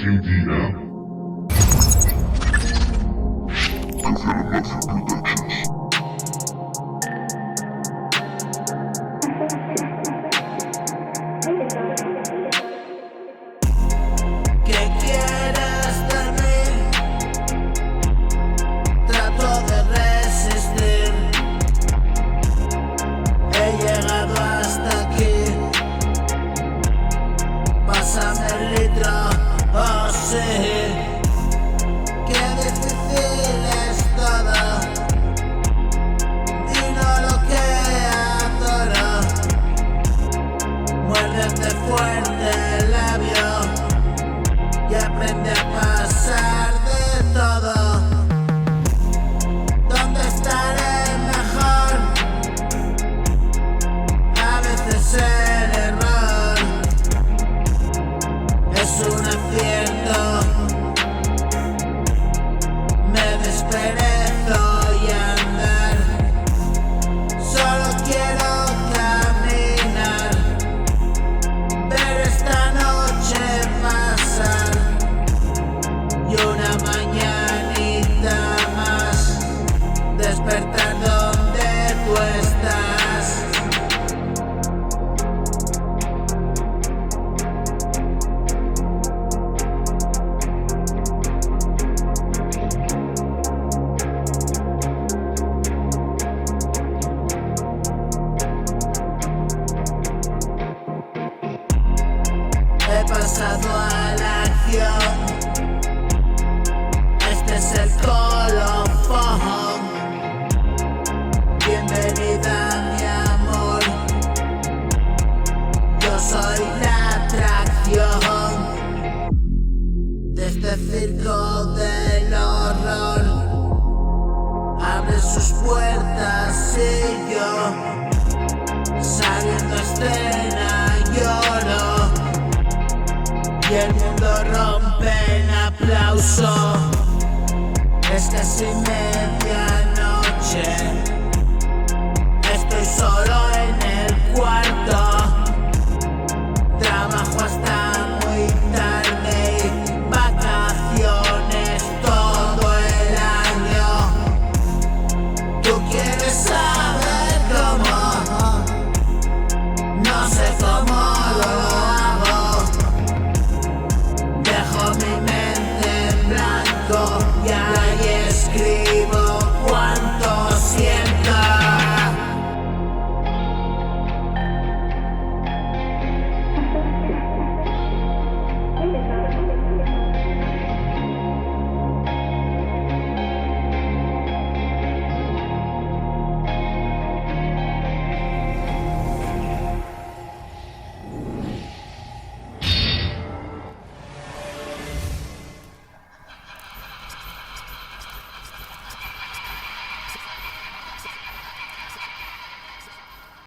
KDM. ¿Qué quieres de mí? Trato de resistir. He llegado hasta aquí. Pásame el litro, oh sí. Qué difícil es todo. Dino lo que adoro. Muérdete fuerte el labio y aprende a pasar de todo. ¿Dónde estaré mejor? A veces el error es un acierto. Me desperezo y andar. Solo quiero caminar, ver esta noche pasar y una mañanita más despertar donde tú estás. He pasado a la acción. Este es el colofón. Bienvenida, mi amor. Yo soy la atracción de este circo del horror. Abre sus puertas y yo, saliendo a escena, lloro. Y el mundo rompe en aplauso. Es casi medianoche.